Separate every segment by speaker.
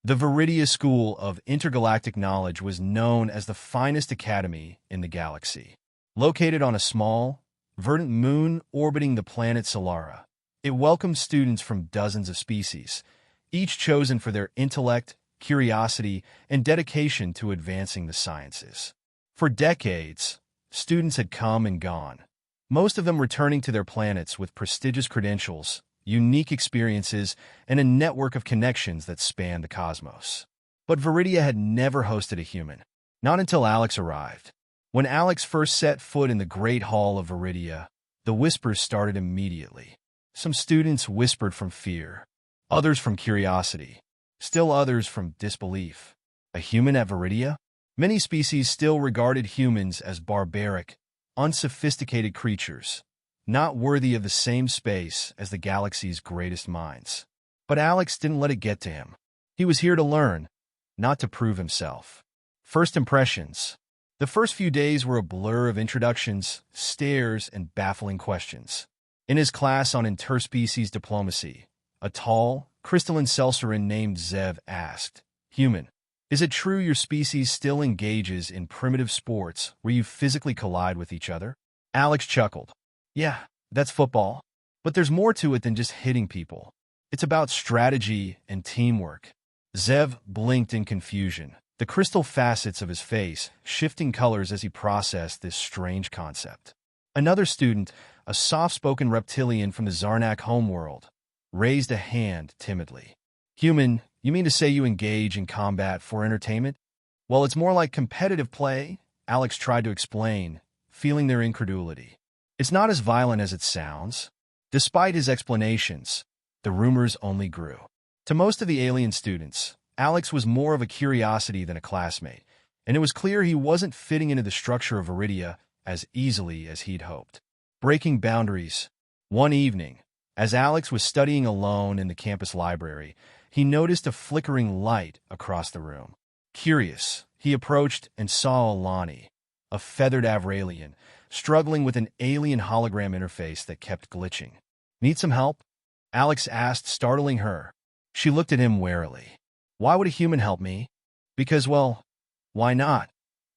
Speaker 1: The Veridia School of Intergalactic Knowledge was known as the finest academy in the galaxy. Located on a small, verdant moon orbiting the planet Solara, it welcomed students from dozens of species, each chosen for their intellect, curiosity, and dedication to advancing the sciences. For decades, students had come and gone, most of them returning to their planets with prestigious credentials, unique experiences, and a network of connections that spanned the cosmos. But Veridia had never hosted a human, not until Alex arrived. When Alex first set foot in the Great Hall of Veridia, the whispers started immediately. Some students whispered from fear, others from curiosity, still others from disbelief. A human at Veridia? Many species still regarded humans as barbaric, unsophisticated creatures, not worthy of the same space as the galaxy's greatest minds. But Alex didn't let it get to him. He was here to learn, not to prove himself. First impressions. The first few days were a blur of introductions, stares, and baffling questions. In his class on interspecies diplomacy, a tall, crystalline Celsarin named Zev asked, "Human, is it true your species still engages in primitive sports where you physically collide with each other?" Alex chuckled. "Yeah, that's football. But there's more to it than just hitting people. It's about strategy and teamwork." Zev blinked in confusion, the crystal facets of his face shifting colors as he processed this strange concept. Another student, a soft-spoken reptilian from the Zarnak homeworld, raised a hand timidly. "Human, you mean to say you engage in combat for entertainment?" "Well, it's more like competitive play," Alex tried to explain, feeling their incredulity. "It's not as violent as it sounds." Despite his explanations, the rumors only grew. To most of the alien students, Alex was more of a curiosity than a classmate, and it was clear he wasn't fitting into the structure of Viridia as easily as he'd hoped. Breaking boundaries. One evening, as Alex was studying alone in the campus library, he noticed a flickering light across the room. Curious, he approached and saw Alani, a feathered Avralian, struggling with an alien hologram interface that kept glitching. "Need some help?" Alex asked, startling her. She looked at him warily. "Why would a human help me?" "Because, well, why not?"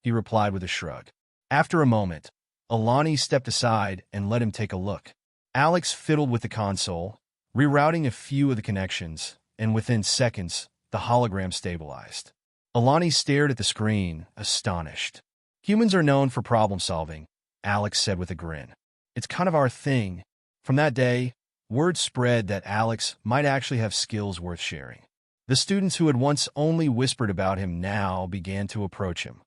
Speaker 1: he replied with a shrug. After a moment, Alani stepped aside and let him take a look. Alex fiddled with the console, rerouting a few of the connections, and within seconds, the hologram stabilized. Alani stared at the screen, astonished. "Humans are known for problem-solving," Alex said with a grin. "It's kind of our thing." From that day, word spread that Alex might actually have skills worth sharing. The students who had once only whispered about him now began to approach him,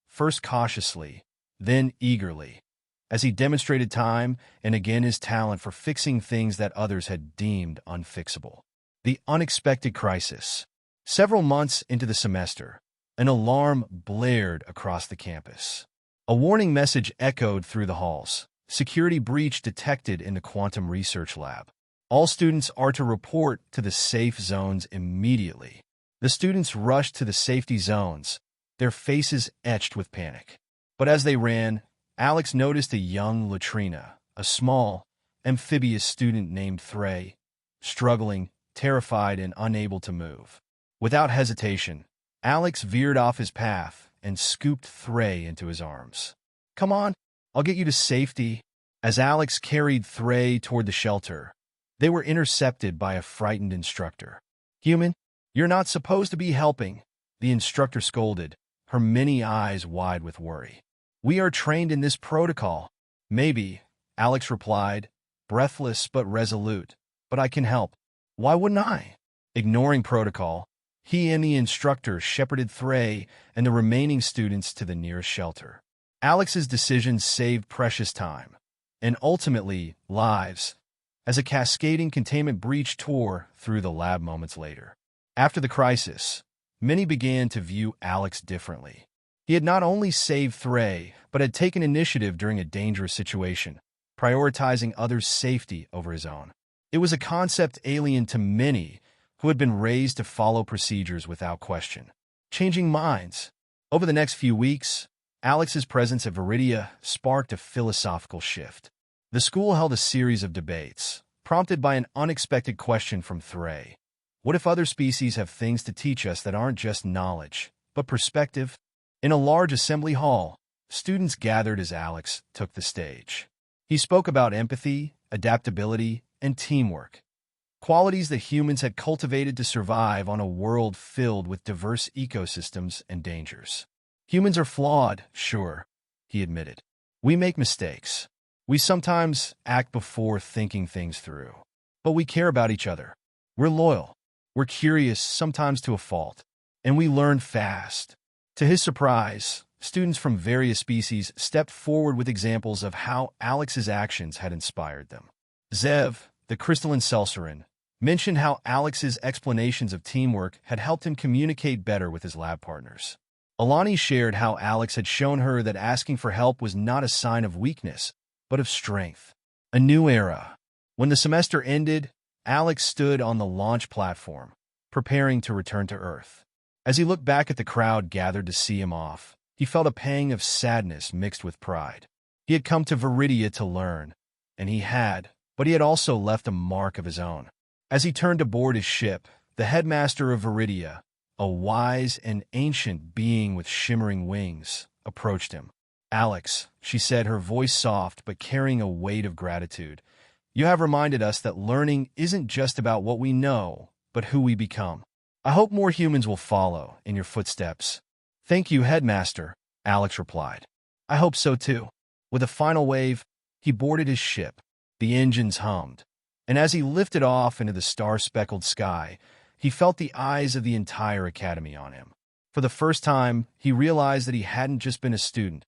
Speaker 1: first cautiously, then eagerly, as he demonstrated time and again his talent for fixing things that others had deemed unfixable. The unexpected crisis. Several months into the semester, an alarm blared across the campus. A warning message echoed through the halls. "Security breach detected in the quantum research lab. All students are to report to the safe zones immediately." The students rushed to the safety zones, their faces etched with panic. But as they ran, Alex noticed a young Latrina, a small, amphibious student named Thray, struggling, terrified, and unable to move. Without hesitation, Alex veered off his path and scooped Thray into his arms. "Come on, I'll get you to safety." As Alex carried Thray toward the shelter, they were intercepted by a frightened instructor. "Human, you're not supposed to be helping," the instructor scolded, her many eyes wide with worry. "We are trained in this protocol." "Maybe," Alex replied, breathless but resolute, "but I can help." "Why wouldn't I?" Ignoring protocol, he and the instructor shepherded Thray and the remaining students to the nearest shelter. Alex's decision saved precious time, and ultimately lives, as a cascading containment breach tore through the lab moments later. After the crisis, many began to view Alex differently. He had not only saved Thray, but had taken initiative during a dangerous situation, prioritizing others' safety over his own. It was a concept alien to many who had been raised to follow procedures without question. Changing minds. Over the next few weeks, Alex's presence at Veridia sparked a philosophical shift. The school held a series of debates, prompted by an unexpected question from Thray. What if other species have things to teach us that aren't just knowledge, but perspective? In a large assembly hall, students gathered as Alex took the stage. He spoke about empathy, adaptability, and teamwork, qualities that humans had cultivated to survive on a world filled with diverse ecosystems and dangers. Humans are flawed, sure, he admitted. We make mistakes. We sometimes act before thinking things through. But we care about each other. We're loyal. We're curious, sometimes to a fault. And we learn fast. To his surprise, students from various species stepped forward with examples of how Alex's actions had inspired them. Zev, the crystalline seltzerin, mentioned how Alex's explanations of teamwork had helped him communicate better with his lab partners. Alani shared how Alex had shown her that asking for help was not a sign of weakness, but of strength. A new era. When the semester ended, Alex stood on the launch platform, preparing to return to Earth. As he looked back at the crowd gathered to see him off, he felt a pang of sadness mixed with pride. He had come to Viridia to learn, and but he had also left a mark of his own. As he turned to board his ship, the headmaster of Veridia, a wise and ancient being with shimmering wings, approached him. "Alex," she said, her voice soft but carrying a weight of gratitude, "you have reminded us that learning isn't just about what we know, but who we become. I hope more humans will follow in your footsteps." "Thank you, headmaster," Alex replied. "I hope so too." With a final wave, he boarded his ship. The engines hummed, and as he lifted off into the star-speckled sky, he felt the eyes of the entire academy on him. For the first time, he realized that he hadn't just been a student.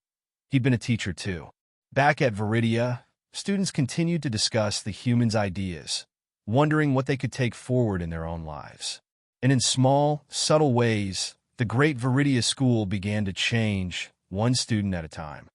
Speaker 1: He'd been a teacher too. Back at Veridia, students continued to discuss the humans' ideas, wondering what they could take forward in their own lives. And in small, subtle ways, the great Veridia school began to change, one student at a time.